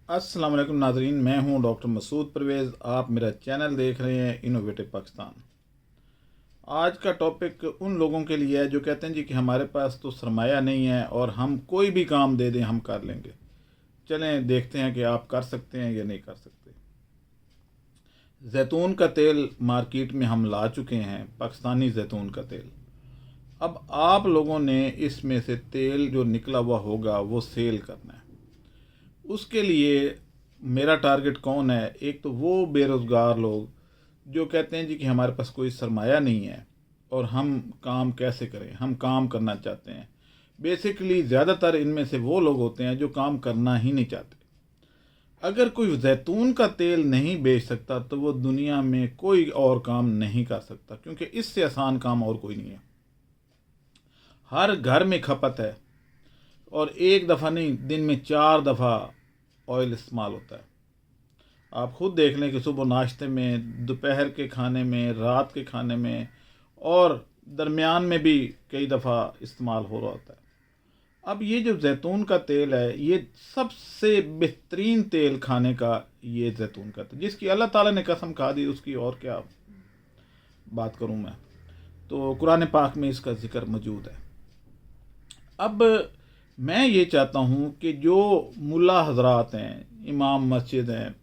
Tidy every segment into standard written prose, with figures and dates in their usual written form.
अस्सलाम वालेकुम नाजरीन, मैं हूं डॉक्टर मसूद परवेज़। आप मेरा चैनल देख रहे हैं इनोवेटिव पाकिस्तान। आज का टॉपिक उन लोगों के लिए है जो कहते हैं जी कि हमारे पास तो सरमाया नहीं है और हम कोई भी काम दे दें हम कर लेंगे। चलें देखते हैं कि आप कर सकते हैं या नहीं कर सकते। जैतून का तेल मार्केट में हम ला चुके हैं, पाकिस्तानी जैतून का तेल। अब आप लोगों ने इसमें से तेल जो निकला हुआ होगा वो सेल करना है। उसके लिए मेरा टारगेट कौन है? एक तो वो बेरोज़गार लोग जो कहते हैं जी कि हमारे पास कोई सरमाया नहीं है और हम काम कैसे करें, हम काम करना चाहते हैं। बेसिकली ज़्यादातर इनमें से वो लोग होते हैं जो काम करना ही नहीं चाहते। अगर कोई जैतून का तेल नहीं बेच सकता तो वो दुनिया में कोई और काम नहीं कर सकता, क्योंकि इससे आसान काम और कोई नहीं है। हर घर में खपत है और एक दफ़ा नहीं, दिन में 4 दफ़ा ऑयल इस्तेमाल होता है। आप खुद देख लें कि सुबह नाश्ते में, दोपहर के खाने में, रात के खाने में और दरमियान में भी कई दफ़ा इस्तेमाल हो रहा होता है। अब ये जो जैतून का तेल है, ये सबसे बेहतरीन तेल खाने का, ये जैतून का तेल जिसकी अल्लाह ताला ने कसम खा दी, उसकी और क्या बात करूं मैं। तो कुरान पाक में इसका जिक्र मौजूद है। अब मैं ये चाहता हूँ कि जो मुल्ला हजरात हैं, इमाम मस्जिद हैं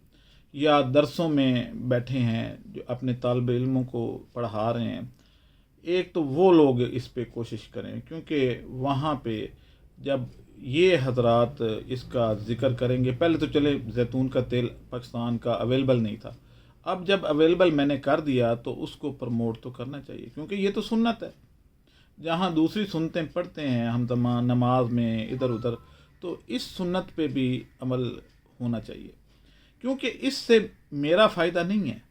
या दरसों में बैठे हैं जो अपने तालिब इल्मों को पढ़ा रहे हैं, एक तो वो लोग इस पे कोशिश करें, क्योंकि वहाँ पे जब ये हजरात इसका ज़िक्र करेंगे, पहले तो चले जैतून का तेल पाकिस्तान का अवेलेबल नहीं था, अब जब अवेलेबल मैंने कर दिया तो उसको प्रमोट तो करना चाहिए, क्योंकि ये तो सुन्नत है। जहाँ दूसरी सुन्नतें पढ़ते हैं हम तमाम नमाज में इधर उधर, तो इस सुन्नत पे भी अमल होना चाहिए, क्योंकि इससे मेरा फ़ायदा नहीं है,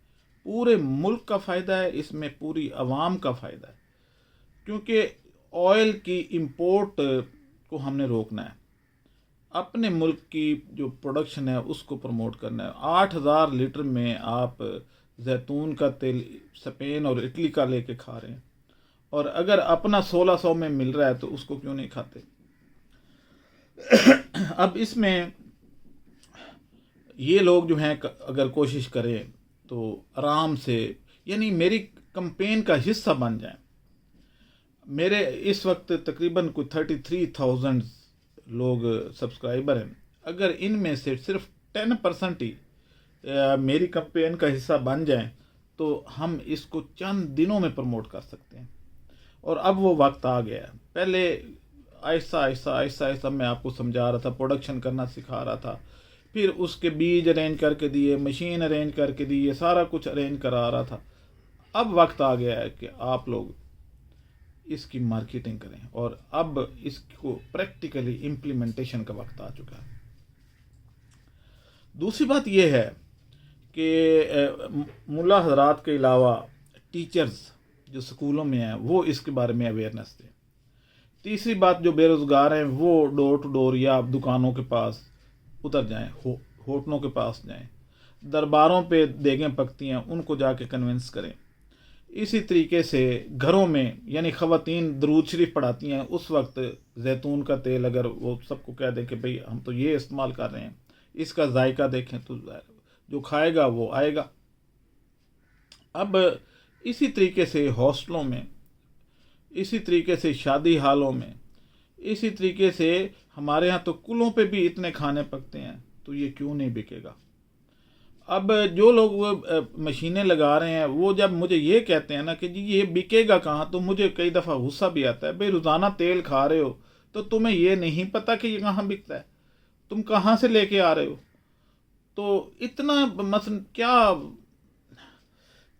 पूरे मुल्क का फ़ायदा है, इसमें पूरी आवाम का फ़ायदा है। क्योंकि ऑयल की इंपोर्ट को हमने रोकना है, अपने मुल्क की जो प्रोडक्शन है उसको प्रमोट करना है। 8,000 लीटर में आप जैतून का तेल स्पेन और इटली का लेके खा रहे हैं, और अगर अपना 1600 में मिल रहा है तो उसको क्यों नहीं खाते। अब इसमें ये लोग जो हैं अगर कोशिश करें तो आराम से, यानी मेरी कंपेन का हिस्सा बन जाएं। मेरे इस वक्त तकरीबन कुछ 33,000 लोग सब्सक्राइबर हैं। अगर इनमें से सिर्फ 10% ही मेरी कंपेन का हिस्सा बन जाएं तो हम इसको चंद दिनों में प्रमोट कर सकते हैं। और अब वो वक्त आ गया है। पहले आहिस्ता आहिस्ता आहिस्ता आहिस्ता मैं आपको समझा रहा था, प्रोडक्शन करना सिखा रहा था, फिर उसके बीज अरेंज करके दिए, मशीन अरेंज करके दी, ये सारा कुछ अरेंज करा रहा था। अब वक्त आ गया है कि आप लोग इसकी मार्केटिंग करें, और अब इसको प्रैक्टिकली इम्प्लीमेंटेशन का वक्त आ चुका है। दूसरी बात यह है कि मुल्ला हजरात के अलावा टीचर्स जो स्कूलों में हैं वो इसके बारे में अवेयरनेस दें। तीसरी बात, जो बेरोज़गार हैं वो डोर टू डोर या दुकानों के पास उतर जाएं, होटलों के पास जाएं, दरबारों पे देगें पकती हैं उनको जाके कन्विंस करें। इसी तरीके से घरों में, यानी ख़वातीन दरूद शरीफ पढ़ाती हैं, उस वक्त जैतून का तेल अगर वो सबको कह दें कि भाई हम तो ये इस्तेमाल कर रहे हैं, इसका जायका देखें, तो जो खाएगा वो आएगा। अब इसी तरीके से हॉस्टलों में, इसी तरीके से शादी हालों में, इसी तरीके से हमारे यहाँ तो कुलों पे भी इतने खाने पकते हैं, तो ये क्यों नहीं बिकेगा। अब जो लोग वो मशीनें लगा रहे हैं वो जब मुझे ये कहते हैं ना कि जी ये बिकेगा कहाँ, तो मुझे कई दफ़ा गुस्सा भी आता है। भाई रोज़ाना तेल खा रहे हो तो तुम्हें ये नहीं पता कि ये कहाँ बिकता है, तुम कहाँ से लेके आ रहे हो। तो इतना मसन क्या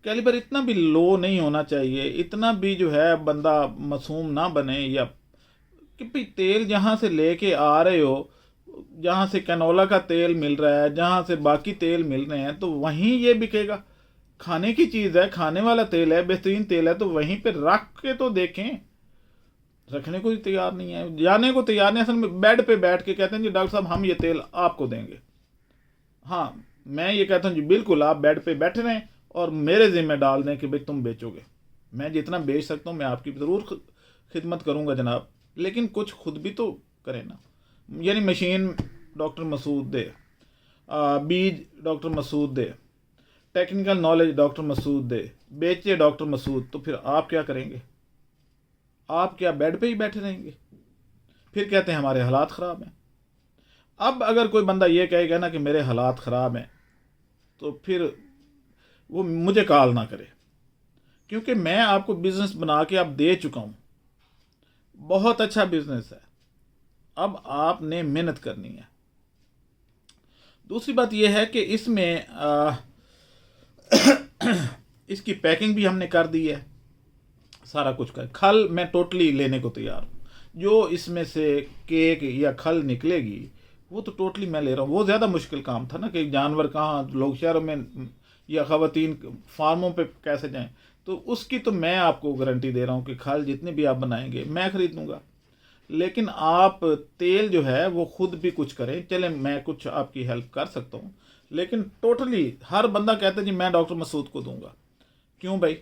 कैलिबर इतना भी लो नहीं होना चाहिए, इतना भी जो है बंदा मासूम ना बने। या कि भाई तेल जहाँ से लेके आ रहे हो, जहाँ से कैनोला का तेल मिल रहा है, जहाँ से बाकी तेल मिल रहे हैं, तो वहीं ये बिकेगा। खाने की चीज़ है, खाने वाला तेल है, बेहतरीन तेल है, तो वहीं पे रख के तो देखें। रखने को ही तैयार नहीं है, जाने को तैयार नहीं। असल में बेड पे बैठ के कहते हैं जी डॉक्टर साहब हम ये तेल आपको देंगे। हाँ, मैं ये कहता हूँ जी बिल्कुल आप बेड पे बैठे रहें और मेरे ज़िम्मे डाल दें कि भाई तुम बेचोगे। मैं जितना बेच सकता हूँ मैं आपकी ज़रूर खिदमत करूँगा जनाब, लेकिन कुछ खुद भी तो करें ना। यानी मशीन डॉक्टर मसूद दे। बीज डॉक्टर मसूद दे, टेक्निकल नॉलेज डॉक्टर मसूद दे, बेचे डॉक्टर मसूद, तो फिर आप क्या करेंगे? आप क्या बेड पे ही बैठे रहेंगे? फिर कहते हैं हमारे हालात ख़राब हैं। अब अगर कोई बंदा ये कहेगा ना कि मेरे हालात ख़राब हैं, तो फिर वो मुझे कॉल ना करे, क्योंकि मैं आपको बिज़नेस बना के अब दे चुका हूँ। बहुत अच्छा बिज़नेस है, अब आपने मेहनत करनी है। दूसरी बात यह है कि इसमें इसकी पैकिंग भी हमने कर दी है, सारा कुछ कर। खल मैं टोटली लेने को तैयार हूँ। जो इसमें से केक या खल निकलेगी वो तो टोटली मैं ले रहा हूँ। वो ज़्यादा मुश्किल काम था ना कि जानवर कहाँ, लोग शहरों में या ख़वातीन फार्मों पे कैसे जाएं, तो उसकी तो मैं आपको गारंटी दे रहा हूँ कि खल जितने भी आप बनाएंगे मैं ख़रीद लूँगा। लेकिन आप तेल जो है वो खुद भी कुछ करें। चले मैं कुछ आपकी हेल्प कर सकता हूँ, लेकिन टोटली हर बंदा कहता है जी मैं डॉक्टर मसूद को दूंगा। क्यों भाई?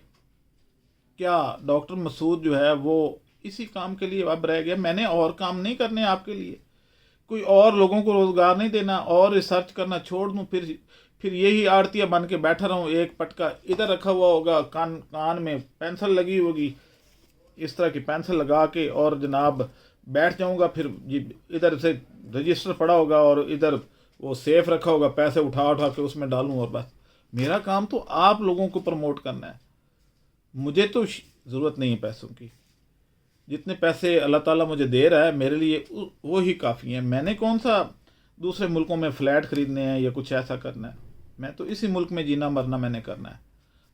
क्या डॉक्टर मसूद जो है वो इसी काम के लिए अब रह गया? मैंने और काम नहीं करने आपके लिए, कोई और लोगों को रोज़गार नहीं देना और रिसर्च करना छोड़ दूँ? फिर यही आड़तिया बन के बैठा रहूँ। एक पटका इधर रखा हुआ होगा, कान में पेंसिल लगी होगी, इस तरह की पेंसिल लगा के और जनाब बैठ जाऊंगा। फिर इधर से रजिस्टर पड़ा होगा और इधर वो सेफ रखा होगा, पैसे उठा उठा के उसमें डालूं और बस। मेरा काम तो आप लोगों को प्रमोट करना है। मुझे तो ज़रूरत नहीं है पैसों की। जितने पैसे अल्लाह ताला मुझे दे रहा है मेरे लिए वो ही काफ़ी हैं। मैंने कौन सा दूसरे मुल्कों में फ़्लैट ख़रीदने हैं या कुछ ऐसा करना है? मैं तो इसी मुल्क में जीना मरना मैंने करना है।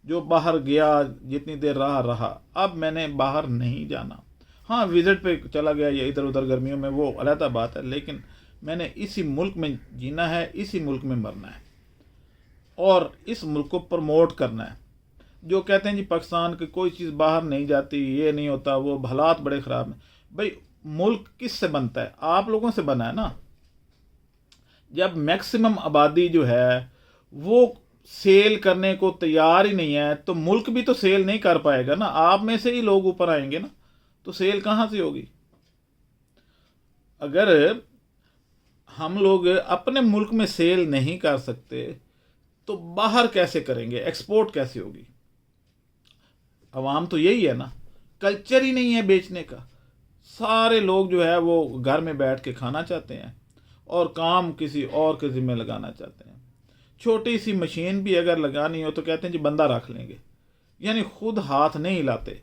जो बाहर गया, जितनी देर रहा, अब मैंने बाहर नहीं जाना। हाँ, विज़िट पे चला गया या इधर उधर गर्मियों में, वो अलग बात है, लेकिन मैंने इसी मुल्क में जीना है, इसी मुल्क में मरना है और इस मुल्क को प्रमोट करना है। जो कहते हैं जी पाकिस्तान की कोई चीज़ बाहर नहीं जाती, ये नहीं होता, वो हालात बड़े ख़राब हैं। भाई मुल्क किस से बनता है? आप लोगों से बना है ना। जब मैक्सिमम आबादी जो है वो सेल करने को तैयार ही नहीं है, तो मुल्क भी तो सेल नहीं कर पाएगा ना। आप में से ही लोग ऊपर आएंगे ना, तो सेल कहाँ से होगी? अगर हम लोग अपने मुल्क में सेल नहीं कर सकते तो बाहर कैसे करेंगे? एक्सपोर्ट कैसे होगी? अवाम तो यही है ना, कल्चर ही नहीं है बेचने का। सारे लोग जो है वो घर में बैठ के खाना चाहते हैं और काम किसी और के ज़िम्मे लगाना चाहते हैं। छोटी सी मशीन भी अगर लगानी हो तो कहते हैं जी बंदा रख लेंगे, यानी खुद हाथ नहीं हिलाते,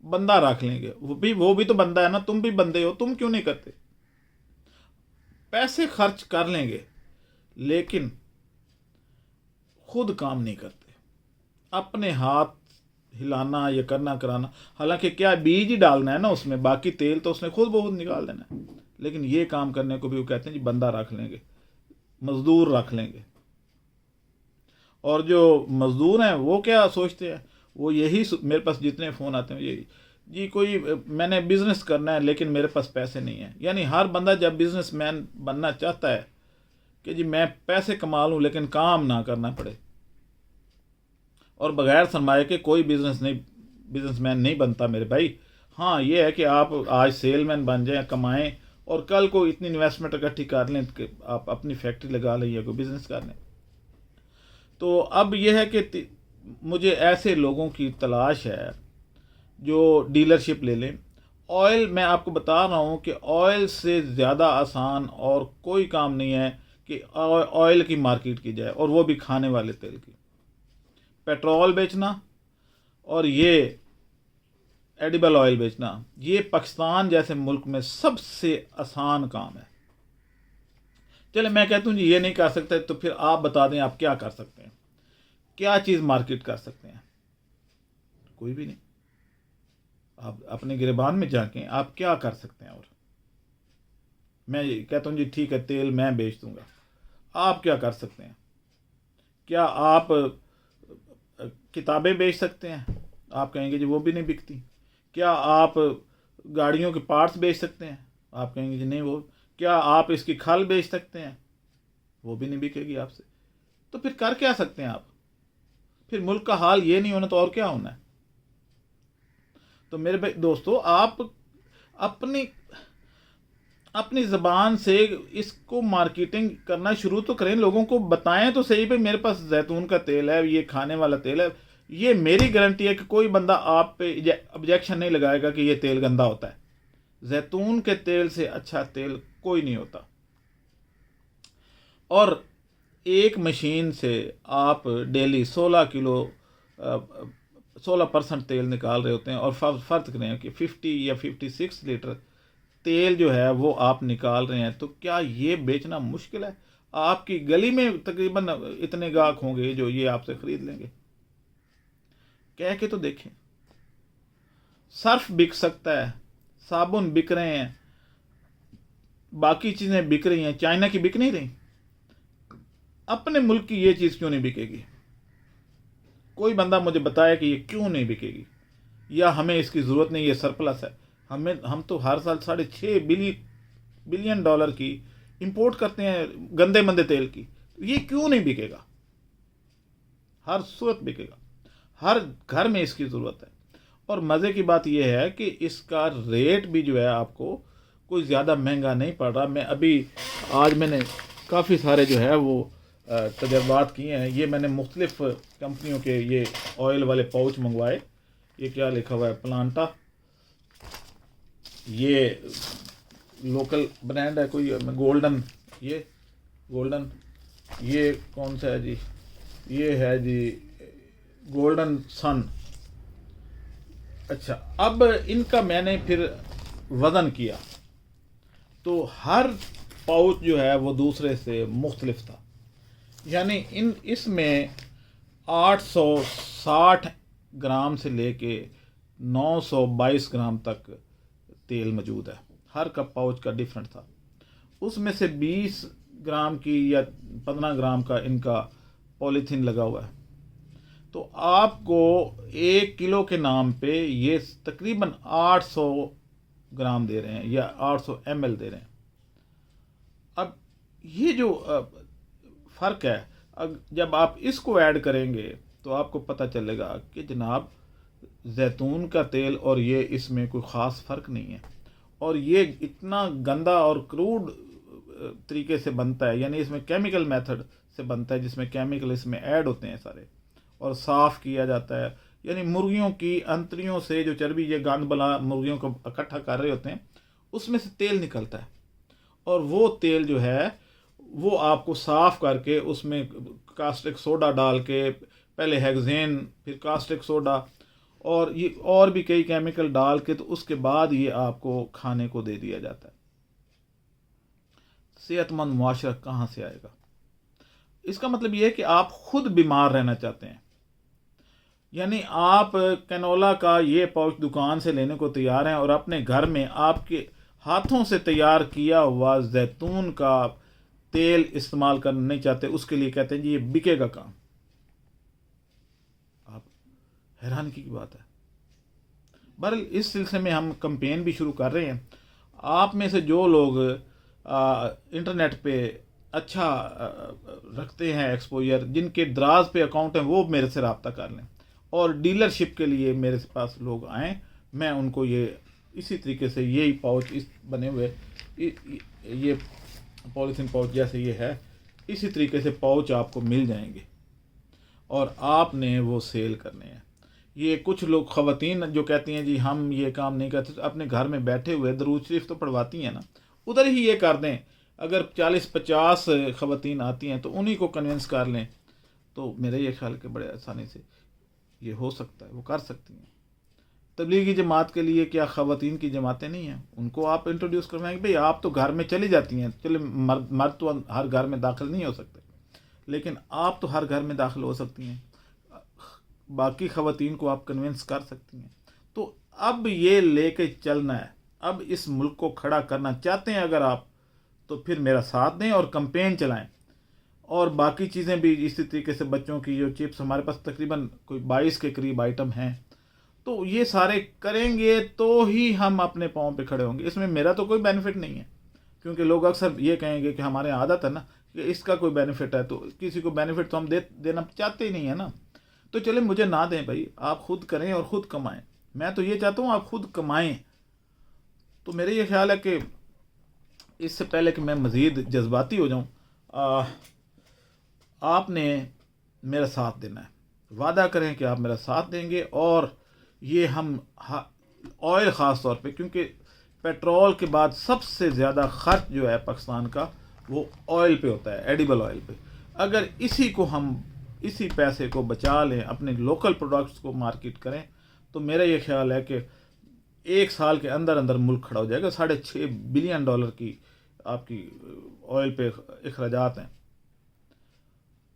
बंदा रख लेंगे। वो भी तो बंदा है ना, तुम भी बंदे हो, तुम क्यों नहीं करते? पैसे खर्च कर लेंगे लेकिन खुद काम नहीं करते। अपने हाथ हिलाना या करना कराना, हालांकि क्या बीज ही डालना है ना उसमें, बाकी तेल तो उसने खुद बहुत निकाल देना है। लेकिन ये काम करने को भी वो कहते हैं जी बंदा रख लेंगे, मजदूर रख लेंगे। और जो मजदूर हैं वो क्या सोचते हैं? वो यही, मेरे पास जितने फ़ोन आते हैं यही, जी कोई मैंने बिज़नेस करना है लेकिन मेरे पास पैसे नहीं है। यानी हर बंदा जब बिज़नेसमैन बनना चाहता है कि जी मैं पैसे कमा लूँ लेकिन काम ना करना पड़े। और बग़ैर सरमाए के कोई बिज़नेसमैन नहीं बनता मेरे भाई। हाँ, ये है कि आप आज सेलमैन बन जाएं, कमाएं और कल को इतनी इन्वेस्टमेंट इकट्ठी कर लें कि आप अपनी फैक्ट्री लगा लें या कोई बिज़नेस कर लें। तो अब यह है कि मुझे ऐसे लोगों की तलाश है जो डीलरशिप ले लें। ऑयल, मैं आपको बता रहा हूँ कि ऑयल से ज़्यादा आसान और कोई काम नहीं है कि ऑयल की मार्केट की जाए, और वो भी खाने वाले तेल की। पेट्रोल बेचना और ये एडिबल ऑयल बेचना, ये पाकिस्तान जैसे मुल्क में सबसे आसान काम है। चले मैं कहता हूँ जी ये नहीं कर सकते, तो फिर आप बता दें आप क्या कर सकते हैं, क्या चीज़ मार्केट कर सकते हैं? कोई भी नहीं। आप अपने गिरबान में जाके आप क्या कर सकते हैं? और मैं ये कहता हूँ जी ठीक है तेल मैं बेच दूंगा, आप क्या कर सकते हैं? क्या आप किताबें बेच सकते हैं? आप कहेंगे जी वो भी नहीं बिकती। क्या आप गाड़ियों के पार्ट्स बेच सकते हैं? आप कहेंगे जी नहीं वो। क्या आप इसकी खल बेच सकते हैं? वो भी नहीं बिकेगी आपसे। तो फिर कर क्या सकते हैं आप? फिर मुल्क का हाल ये नहीं होना तो और क्या होना है? तो मेरे भाई दोस्तों, आप اپنی زبان سے اس کو مارکیٹنگ کرنا شروع تو کریں، لوگوں کو بتائیں تو صحیح بھائی میرے پاس زیتون کا تیل ہے، یہ کھانے والا تیل ہے، یہ میری گارنٹی ہے کہ کوئی بندہ آپ پہ آبجیکشن نہیں لگائے گا کہ یہ تیل گندا ہوتا ہے۔ زیتون کے تیل سے اچھا تیل کوئی نہیں ہوتا، اور ایک مشین سے آپ ڈیلی 16% تیل نکال رہے ہوتے ہیں، اور فرض کریں کہ 50 یا 56 لیٹر تیل جو ہے وہ آپ نکال رہے ہیں، تو کیا یہ بیچنا مشکل ہے؟ آپ کی گلی میں تقریباً اتنے گاہک ہوں گے جو یہ آپ سے خرید لیں گے۔ کہہ کے تو دیکھیں، صرف بک سکتا ہے، صابن بک رہے ہیں، باقی چیزیں بک رہی ہیں، چائنا کی بک نہیں رہی، اپنے ملک کی یہ چیز کیوں نہیں بکے گی؟ کوئی بندہ مجھے بتایا کہ یہ کیوں نہیں بکے گی، یا ہمیں اس کی ضرورت نہیں، یہ سرپلس ہے۔ ہم تو ہر سال $6.5 بلین کی امپورٹ کرتے ہیں گندے مندے تیل کی، یہ کیوں نہیں بکے گا؟ ہر صورت بکے گا، ہر گھر میں اس کی ضرورت ہے۔ اور مزے کی بات یہ ہے کہ اس کا ریٹ بھی جو ہے آپ کو کوئی زیادہ مہنگا نہیں پڑ رہا۔ آج میں نے کافی سارے جو ہے وہ تجربات کیے ہیں، یہ میں نے مختلف کمپنیوں کے یہ آئل والے پاؤچ منگوائے۔ یہ کیا لکھا ہوا ہے؟ پلانٹا، یہ لوکل برانڈ ہے کوئی، گولڈن، یہ کون سا ہے جی؟ یہ ہے جی گولڈن سن۔ اچھا، اب ان کا میں نے پھر وزن کیا تو ہر پاؤچ جو ہے وہ دوسرے سے مختلف تھا، یعنی اس میں 860 گرام سے لے کے 922 گرام تک تیل موجود ہے، ہر کا پاؤچ کا ڈیفرنٹ تھا۔ اس میں سے 20 گرام کی یا 15 گرام کا ان کا پولیتھین لگا ہوا ہے، تو آپ کو 1 کلو کے نام پہ یہ تقریباً 800 گرام دے رہے ہیں یا 800 ml دے رہے ہیں۔ اب یہ جو فرق ہے، جب آپ اس کو ایڈ کریں گے تو آپ کو پتہ چلے گا کہ جناب زیتون کا تیل اور یہ اس میں کوئی خاص فرق نہیں ہے، اور یہ اتنا گندا اور کروڈ طریقے سے بنتا ہے، یعنی اس میں کیمیکل میتھڈ سے بنتا ہے، جس میں کیمیکل اس میں ایڈ ہوتے ہیں سارے، اور صاف کیا جاتا ہے، یعنی مرغیوں کی انتڑیوں سے جو چربی یہ گند بلا مرغیوں کو اکٹھا کر رہے ہوتے ہیں اس میں سے تیل نکلتا ہے، اور وہ تیل جو ہے وہ آپ کو صاف کر کے اس میں کاسٹک سوڈا ڈال کے، پہلے ہیگزین پھر کاسٹک سوڈا اور یہ اور بھی کئی کیمیکل ڈال کے، تو اس کے بعد یہ آپ کو کھانے کو دے دیا جاتا ہے۔ صحت مند معاشرہ کہاں سے آئے گا؟ اس کا مطلب یہ ہے کہ آپ خود بیمار رہنا چاہتے ہیں، یعنی آپ کینولا کا یہ پاؤچ دکان سے لینے کو تیار ہیں، اور اپنے گھر میں آپ کے ہاتھوں سے تیار کیا ہوا زیتون کا تیل استعمال کرنا نہیں چاہتے، اس کے لیے کہتے ہیں جی یہ بکے گا کام۔ آپ حیرانگی کی بات ہے۔ بہرحال اس سلسلے میں ہم کمپین بھی شروع کر رہے ہیں۔ آپ میں سے جو لوگ انٹرنیٹ پہ اچھا رکھتے ہیں ایکسپوجر، جن کے دراز پہ اکاؤنٹ ہیں، وہ میرے سے رابطہ کر لیں، اور ڈیلرشپ کے لیے میرے پاس لوگ آئیں، میں ان کو یہ اسی طریقے سے یہی پاؤچ اس بنے ہوئے یہ پولیتھین پاؤچ جیسے یہ ہے، اسی طریقے سے پاؤچ آپ کو مل جائیں گے، اور آپ نے وہ سیل کرنے ہیں۔ یہ کچھ لوگ خواتین جو کہتی ہیں جی ہم یہ کام نہیں کرتے، اپنے گھر میں بیٹھے ہوئے درود شریف تو پڑھواتی ہیں نا، ادھر ہی یہ کر دیں۔ اگر 40-50 خواتین آتی ہیں تو انہی کو کنونس کر لیں، تو میرے یہ خیال کہ بڑے آسانی سے یہ ہو سکتا ہے، وہ کر سکتی ہیں۔ تبلیغی جماعت کے لیے کیا خواتین کی جماعتیں نہیں ہیں؟ ان کو آپ انٹروڈیوس کروائیں گے، بھئی آپ تو گھر میں چلی جاتی ہیں، چلے مرد تو ہر گھر میں داخل نہیں ہو سکتے، لیکن آپ تو ہر گھر میں داخل ہو سکتی ہیں، باقی خواتین کو آپ کنونس کر سکتی ہیں۔ تو اب یہ لے کے چلنا ہے، اب اس ملک کو کھڑا کرنا چاہتے ہیں اگر آپ، تو پھر میرا ساتھ دیں اور کمپین چلائیں، اور باقی چیزیں بھی اسی طریقے سے، بچوں کی جو چپس ہمارے پاس تقریباً کوئی 22 کے قریب آئٹم ہیں، تو یہ سارے کریں گے تو ہی ہم اپنے پاؤں پہ کھڑے ہوں گے۔ اس میں میرا تو کوئی بینیفٹ نہیں ہے، کیونکہ لوگ اکثر یہ کہیں گے کہ ہمارے عادت ہے نا کہ اس کا کوئی بینیفٹ ہے، تو کسی کو بینیفٹ تو ہم دینا چاہتے ہی نہیں ہے نا، تو چلیں مجھے نہ دیں بھائی، آپ خود کریں اور خود کمائیں۔ میں تو یہ چاہتا ہوں آپ خود کمائیں۔ تو میرے یہ خیال ہے کہ اس سے پہلے کہ میں مزید جذباتی ہو جاؤں، آپ نے میرا ساتھ دینا ہے، وعدہ کریں کہ آپ میرا ساتھ دیں گے، اور یہ ہم آئل خاص طور پہ، کیونکہ پیٹرول کے بعد سب سے زیادہ خرچ جو ہے پاکستان کا وہ آئل پہ ہوتا ہے، ایڈیبل آئل پہ. اگر اسی پیسے کو بچا لیں، اپنے لوکل پروڈکٹس کو مارکیٹ کریں، تو میرا یہ خیال ہے کہ 1 سال کے اندر اندر ملک کھڑا ہو جائے گا. $6.5 بلین کی آپ کی آئل پہ اخراجات ہیں.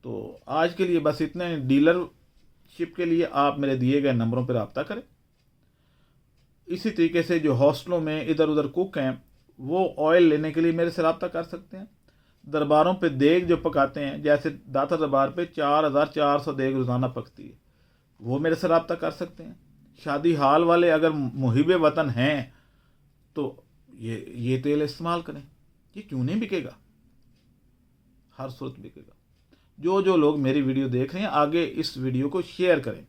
تو آج کے لیے بس اتنا ہی. ڈیلر شپ کے لیے آپ میرے دیے گئے نمبروں پہ رابطہ کریں. اسی طریقے سے جو ہاسٹلوں میں ادھر ادھر کوک ہیں وہ آئل لینے کے لیے میرے سے رابطہ کر سکتے ہیں. درباروں پہ دیگ جو پکاتے ہیں، جیسے داتا دربار پہ 4400 دیگ روزانہ پکتی ہے، وہ میرے سے رابطہ کر سکتے ہیں. شادی ہال والے اگر محب وطن ہیں تو یہ تیل استعمال کریں. یہ کیوں نہیں بکے گا؟ ہر صورت بکے گا. جو لوگ میری ویڈیو دیکھ رہے ہیں آگے اس ویڈیو کو شیئر کریں.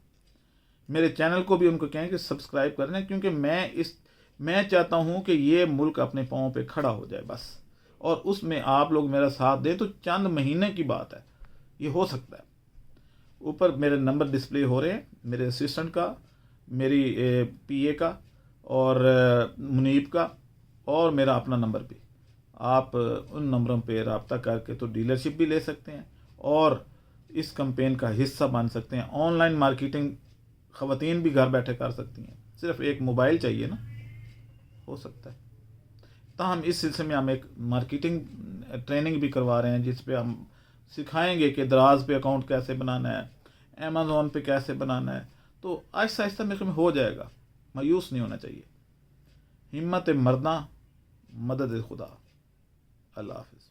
میرے چینل کو بھی ان کو کہیں کہ سبسکرائب کریں، کیونکہ میں چاہتا ہوں کہ یہ ملک اپنے پاؤں پہ کھڑا ہو جائے بس. اور اس میں آپ لوگ میرا ساتھ دیں تو چند مہینے کی بات ہے، یہ ہو سکتا ہے. اوپر میرے نمبر ڈسپلے ہو رہے ہیں، میرے اسسٹنٹ کا، میری پی اے کا، اور منیب کا، اور میرا اپنا نمبر بھی. آپ ان نمبروں پہ رابطہ کر کے تو ڈیلرشپ بھی لے سکتے ہیں اور اس کمپین کا حصہ بن سکتے ہیں. آن لائن مارکیٹنگ خواتین بھی گھر بیٹھے کر سکتی ہیں، صرف ایک موبائل چاہیے نا، ہو سکتا ہے. تاہم اس سلسلے میں ہم ایک مارکیٹنگ ٹریننگ بھی کروا رہے ہیں، جس پہ ہم سکھائیں گے کہ دراز پہ اکاؤنٹ کیسے بنانا ہے، امیزون پہ کیسے بنانا ہے. تو آہستہ آہستہ میرے میں ہو جائے گا. مایوس نہیں ہونا چاہیے. ہمت مرداں، مدد خدا. اللہ حافظ.